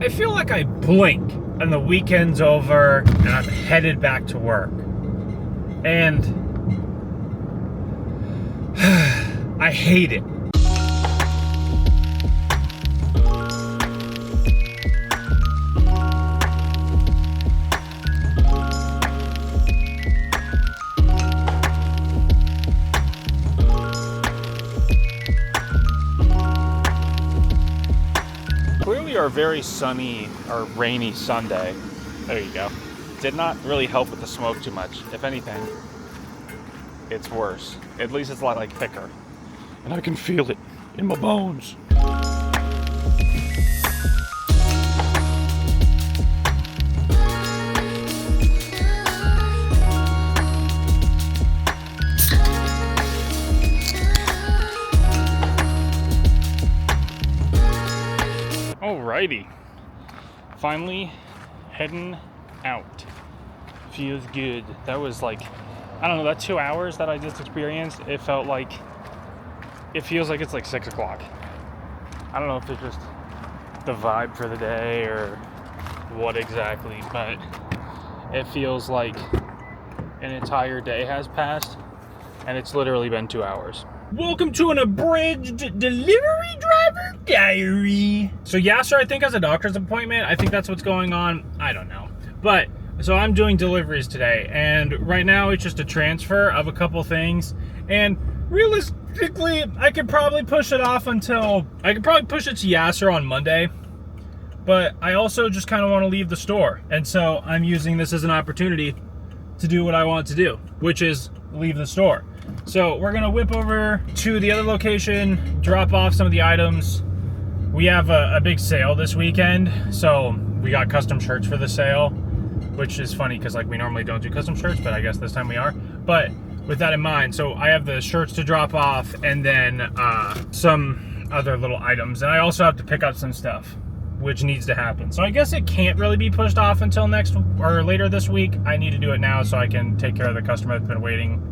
I feel like I blink and the weekend's over and I'm headed back to work. And I hate it. Clearly our very sunny or rainy Sunday, there you go, did not really help with the smoke too much. If anything, it's worse. At least it's a lot like thicker. And I can feel it in my bones. Alrighty, finally heading out. Feels good. That was like, I don't know, that 2 hours that I just experienced, it feels like it's like 6 o'clock. I don't know if it's just the vibe for the day or what exactly, but it feels like an entire day has passed and it's literally been 2 hours. Welcome to an abridged delivery driver diary. So Yasser, I think, has a doctor's appointment. I think that's what's going on. I don't know. But, so I'm doing deliveries today. And right now it's just a transfer of a couple things. And realistically, I could probably push it to Yasser on Monday. But I also just kind of want to leave the store. And so I'm using this as an opportunity to do what I want to do, which is leave the store. So we're gonna whip over to the other location, drop off some of the items. We have a big sale this weekend, so we got custom shirts for the sale, which is funny because like we normally don't do custom shirts, but I guess this time we are. But with that in mind, so I have the shirts to drop off and then some other little items, and I also have to pick up some stuff, which needs to happen. So I guess it can't really be pushed off until next or later this week. I need to do it now so I can take care of the customer that's been waiting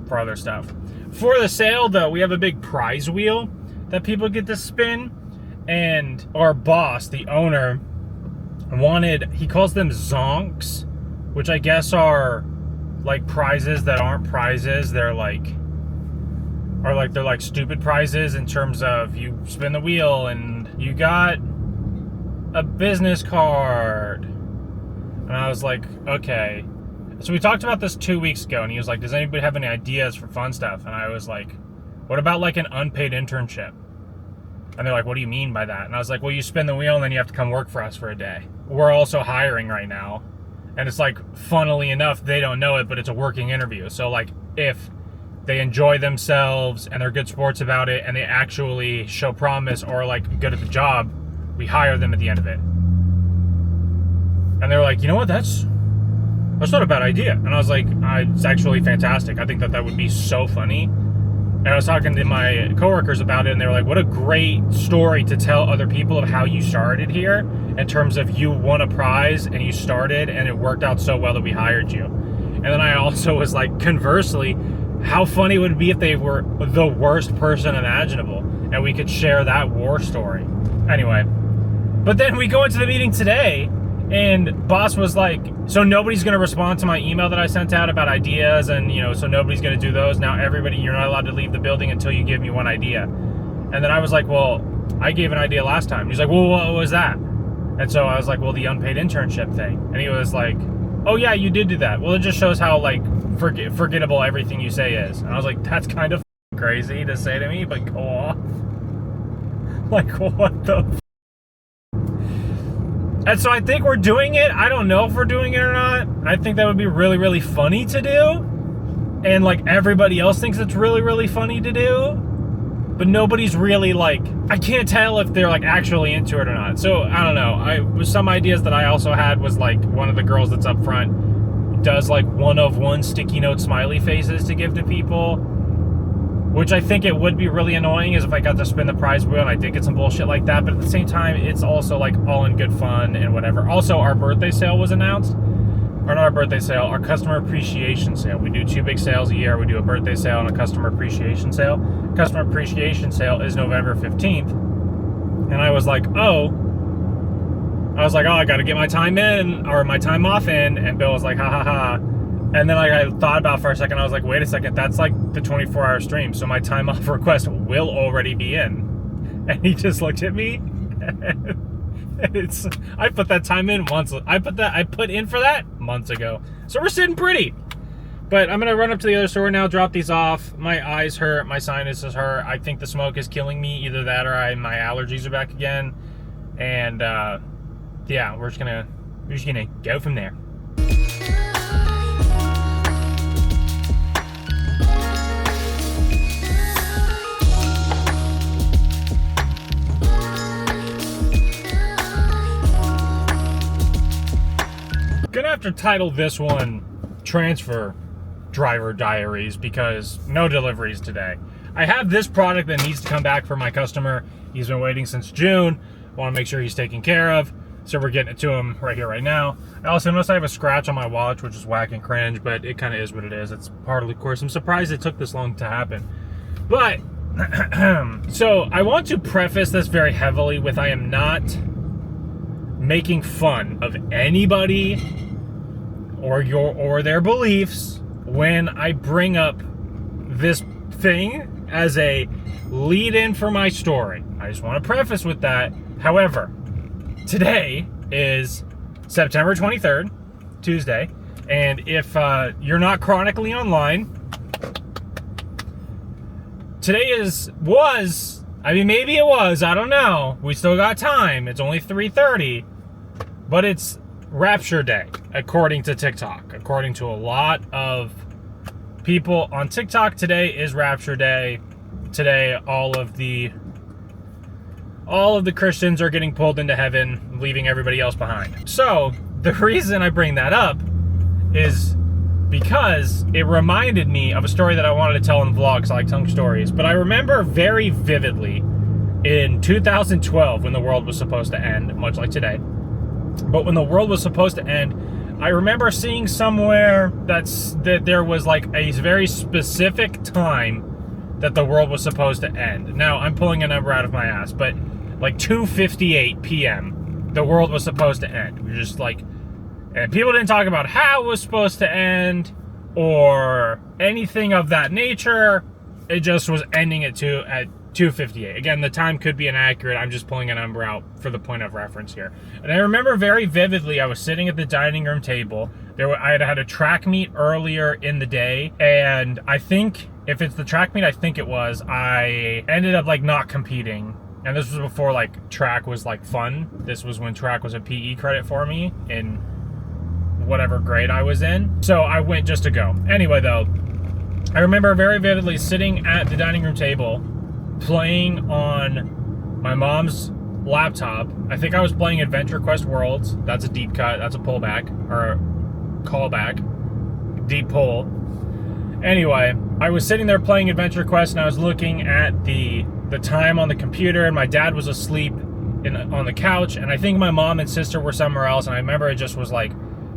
for other stuff. For the sale though, we have a big prize wheel that people get to spin, and our boss, the owner, he calls them zonks, which I guess are like prizes that aren't prizes. They're like stupid prizes in terms of you spin the wheel and you got a business card. And I was like, okay. So we talked about this 2 weeks ago, and he was like, does anybody have any ideas for fun stuff? And I was like, what about like an unpaid internship? And they're like, what do you mean by that? And I was like, well, you spin the wheel and then you have to come work for us for a day. We're also hiring right now. And it's like, funnily enough, they don't know it, but it's a working interview. So like, if they enjoy themselves and they're good sports about it and they actually show promise or like good at the job, we hire them at the end of it. And they're like, you know what, that's not a bad idea. And I was like, it's actually fantastic. I think that would be so funny. And I was talking to my coworkers about it, and they were like, what a great story to tell other people of how you started here, in terms of you won a prize and you started and it worked out so well that we hired you. And then I also was like, conversely, how funny would it be if they were the worst person imaginable and we could share that war story. Anyway, but then we go into the meeting today, and boss was like, so nobody's going to respond to my email that I sent out about ideas, and so nobody's going to do those. Now everybody, you're not allowed to leave the building until you give me one idea. And then I was like, well, I gave an idea last time. He's like, well, what was that? And so I was like, well, the unpaid internship thing. And he was like, oh yeah, you did do that. Well, it just shows how like forgettable everything you say is. And I was like, that's kind of crazy to say to me, but go off. Like, what the And so I think we're doing it. I don't know if we're doing it or not. I think that would be really, really funny to do. And like everybody else thinks it's really, really funny to do. But nobody's really like, I can't tell if they're like actually into it or not. So I don't know. Some ideas that I also had was like one of the girls that's up front does like one-of-one sticky note smiley faces to give to people. Which I think it would be really annoying is if I got to spin the prize wheel and I did get some bullshit like that. But at the same time, it's also like all in good fun and whatever. Also, our birthday sale was announced. Or not our birthday sale, our customer appreciation sale. We do 2 big sales a year. We do a birthday sale and a customer appreciation sale. Customer appreciation sale is November 15th. And I was like, oh, I was like, oh, I got to get my time in or my time off in. And Bill was like, ha ha ha. And then I thought about it for a second. I was like, wait a second, that's like the 24-hour stream. So my time off request will already be in. And he just looked at me. I put that time in once. I put in for that months ago. So we're sitting pretty. But I'm gonna run up to the other store now, drop these off. My eyes hurt, my sinuses hurt. I think the smoke is killing me. Either that or my allergies are back again. And yeah, we're just gonna go from there. Gonna have to title this one Transfer Driver Diaries because no deliveries today. I have this product that needs to come back for my customer. He's been waiting since June. Want to make sure he's taken care of. So we're getting it to him right here, right now. I also noticed I have a scratch on my watch, which is whack and cringe, but it kind of is what it is. It's part of the course. I'm surprised it took this long to happen. But, so I want to preface this very heavily with I am not making fun of anybody or their beliefs when I bring up this thing as a lead-in for my story. I just want to preface with that. However, today is September 23rd, Tuesday, and if you're not chronically online, today maybe it was, I don't know. We still got time. It's only 3:30, but it's Rapture Day, according to TikTok. According to a lot of people on TikTok, today is Rapture Day. Today, all of the Christians are getting pulled into heaven, leaving everybody else behind. So, the reason I bring that up is because it reminded me of a story that I wanted to tell in vlogs. I like telling stories. But I remember very vividly in 2012 when the world was supposed to end, much like today. But when the world was supposed to end, I remember seeing somewhere that there was like a very specific time that the world was supposed to end. Now, I'm pulling a number out of my ass, but like 2:58 p.m., the world was supposed to end. We were just like, and people didn't talk about how it was supposed to end or anything of that nature. It just was ending at 2:58. Again, the time could be inaccurate. I'm just pulling a number out for the point of reference here. And I remember very vividly, I was sitting at the dining room table. I had a track meet earlier in the day, and I think if it's the track meet, I think it was, I ended up like not competing. And this was before like track was like fun. This was when track was a PE credit for me in whatever grade I was in. So I went just to go. Anyway, though, I remember very vividly sitting at the dining room table playing on my mom's laptop. I think I was playing Adventure Quest Worlds. That's a deep cut. That's a pullback or a callback. Deep pull. Anyway, I was sitting there playing Adventure Quest and I was looking at the time on the computer, and my dad was asleep on the couch, and I think my mom and sister were somewhere else, and I remember it just was like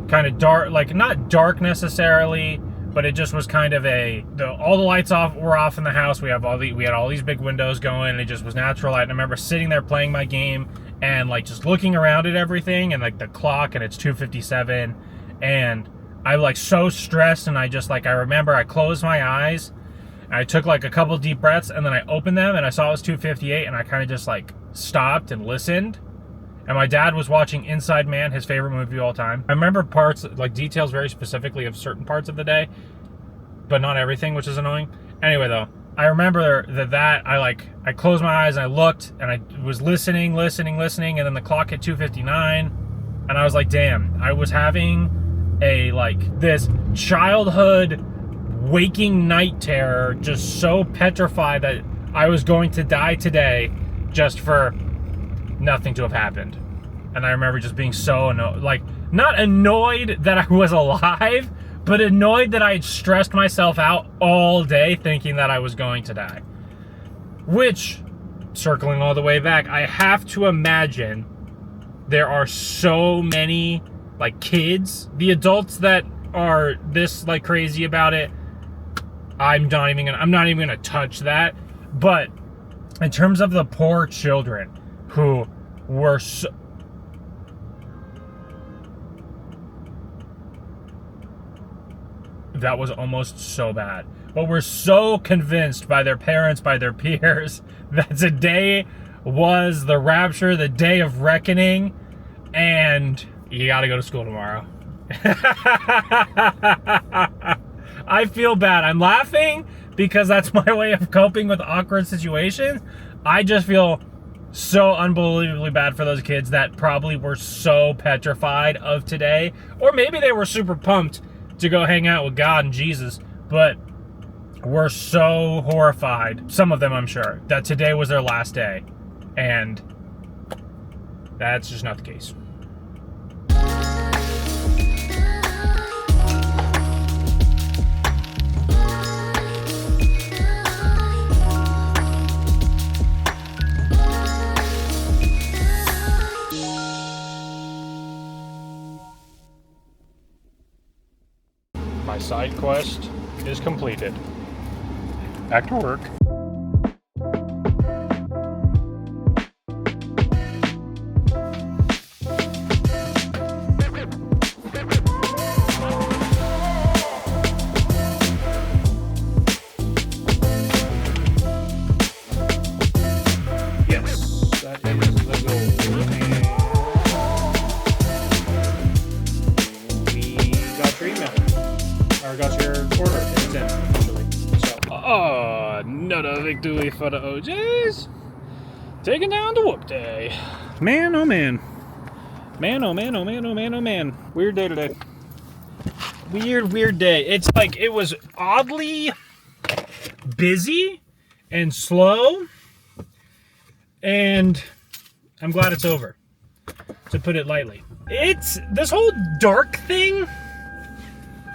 kind of dark, like not dark necessarily, but it just was kind of all the lights were off in the house. We had all these big windows going, and it just was natural light. And I remember sitting there playing my game and like just looking around at everything and like the clock, and it's 2:57, and I'm like so stressed, and I remember I closed my eyes and I took like a couple deep breaths, and then I opened them and I saw it was 2:58, and I kind of just like stopped and listened. And my dad was watching Inside Man, his favorite movie of all time. I remember parts, like details very specifically of certain parts of the day, but not everything, which is annoying. Anyway, though, I remember that I closed my eyes and I looked and I was listening, and then the clock hit 2:59, and I was like, damn, I was having this childhood waking night terror, just so petrified that I was going to die today just for nothing to have happened. And I remember just being so annoyed, like not annoyed that I was alive, but annoyed that I had stressed myself out all day thinking that I was going to die. Which, circling all the way back, I have to imagine there are so many like kids, the adults that are this like crazy about it. I'm not even gonna touch that. But in terms of the poor children who were that was almost so bad. But we're so convinced by their parents, by their peers, that today was the rapture, the day of reckoning, and you gotta go to school tomorrow. I feel bad. I'm laughing because that's my way of coping with awkward situations. I just feel so unbelievably bad for those kids that probably were so petrified of today. Or maybe they were super pumped to go hang out with God and Jesus, but were so horrified, some of them I'm sure, that today was their last day. And that's just not the case. My side quest is completed. Back to work. Yes, that is the goal. And we got your email. Or got your order. It's in, officially. So, another victory for the OJs. Taking down the Whoop Day. Man, oh man. Man, oh man, oh man, oh man, oh man. Weird day today. Weird day. It's like, it was oddly busy and slow. And I'm glad it's over, to put it lightly. It's, this whole dark thing,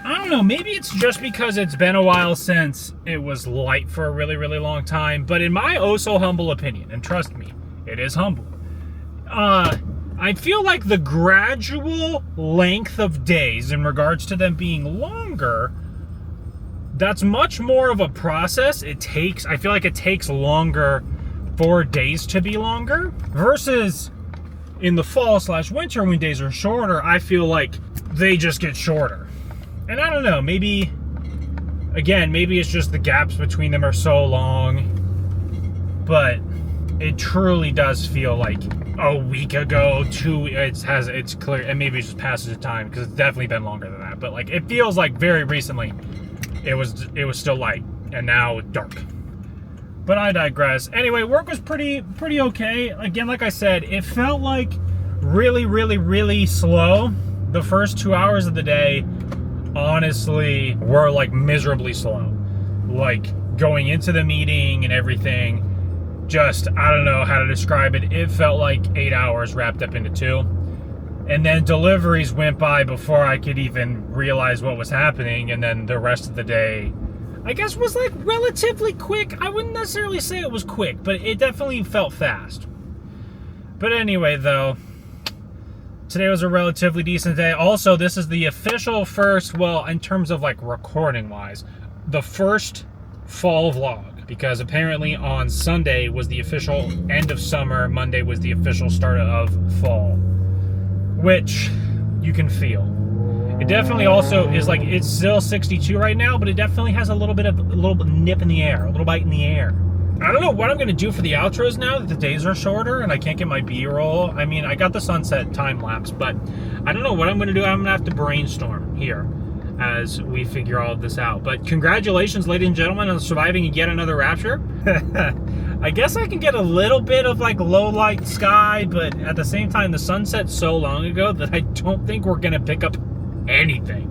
I don't know, maybe it's just because it's been a while since it was light for a really, really long time, but in my oh so humble opinion, and trust me, it is humble, I feel like the gradual length of days in regards to them being longer, that's much more of a process. I feel like it takes longer for days to be longer, versus in the fall/winter when days are shorter, I feel like they just get shorter. And I don't know, maybe it's just the gaps between them are so long, but it truly does feel like a week ago, it's clear, and maybe it's just passage of time, because it's definitely been longer than that, but like, it feels like very recently it was still light, and now dark. But I digress. Anyway, work was pretty okay. Again, like I said, it felt like really, really, really slow. The first 2 hours of the day, honestly, were like miserably slow. Like going into the meeting and everything, just, I don't know how to describe it. It felt like 8 hours wrapped up into 2. And then deliveries went by before I could even realize what was happening. And then the rest of the day, I guess, was like relatively quick. I wouldn't necessarily say it was quick, but it definitely felt fast. But anyway, though, today was a relatively decent day. Also, this is the official first, well, in terms of like recording wise, the first fall vlog, because apparently on Sunday was the official end of summer, Monday was the official start of fall, which you can feel. It definitely also is like, it's still 62 right now, but it definitely has a little nip in the air, a little bite in the air. I don't know what I'm going to do for the outros now that the days are shorter and I can't get my B-roll. I mean, I got the sunset time lapse, but I don't know what I'm going to do. I'm going to have to brainstorm here as we figure all of this out. But congratulations, ladies and gentlemen, on surviving yet another rapture. I guess I can get a little bit of like low light sky, but at the same time, the sun set so long ago that I don't think we're going to pick up anything.